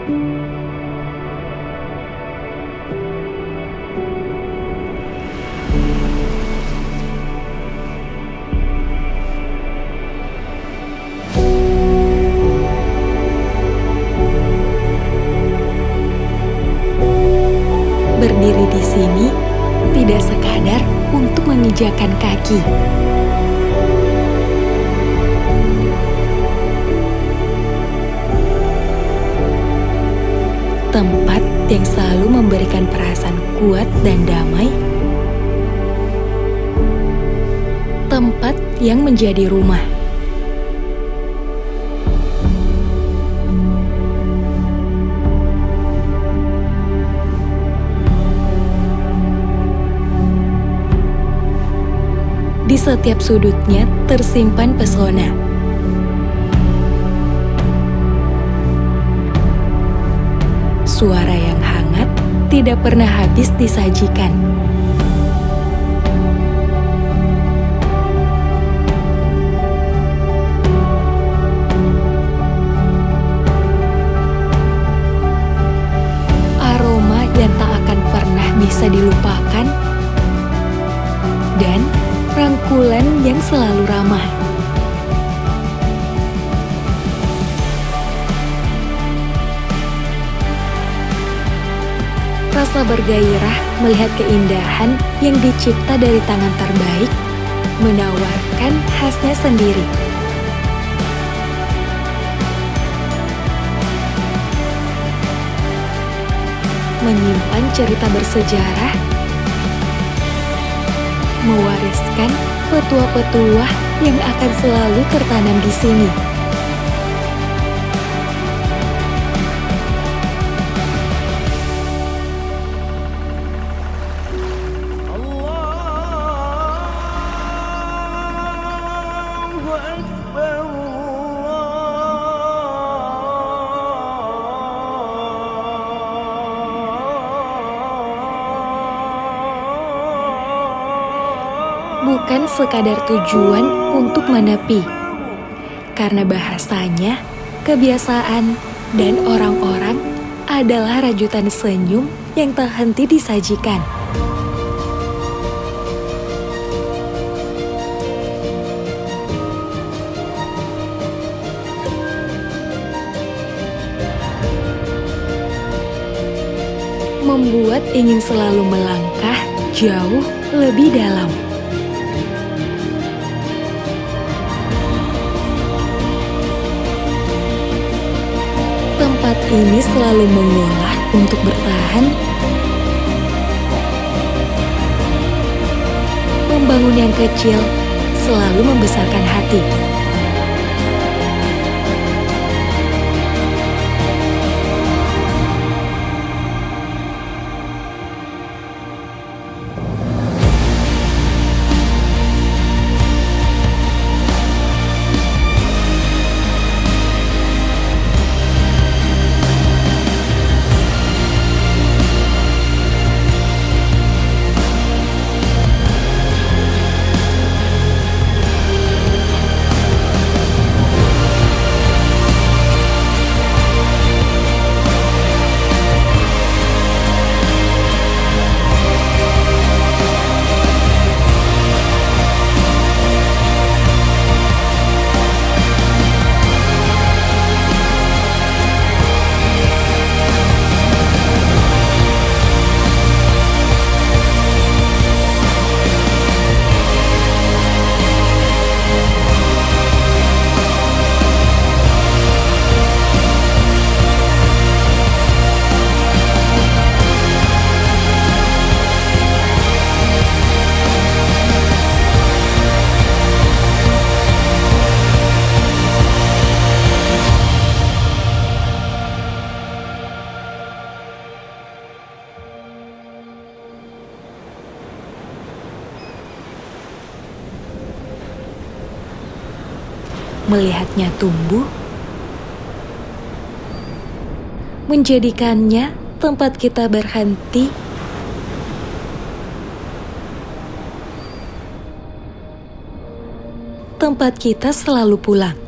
Berdiri di sini tidak sekadar untuk memijakan kaki. Tempat yang selalu memberikan perasaan kuat dan damai. Tempat yang menjadi rumah. Di setiap sudutnya tersimpan pesona. Suara yang hangat tidak pernah habis disajikan. Aroma yang tak akan pernah bisa dilupakan. Dan rangkulan yang selalu ramah. Rasa bergairah melihat keindahan yang dicipta dari tangan terbaik, menawarkan khasnya sendiri. Menyimpan cerita bersejarah, mewariskan petua-petua yang akan selalu tertanam di sini. Allahu Akbar. Bukan sekadar tujuan untuk menepi, karena bahasanya, kebiasaan, dan orang-orang adalah rajutan senyum yang tak henti disajikan. Membuat ingin selalu melangkah jauh lebih dalam. Tempat ini selalu mengolah untuk bertahan, membangun yang kecil, selalu membesarkan hati. Melihatnya tumbuh, menjadikannya tempat kita berhenti, tempat kita selalu pulang.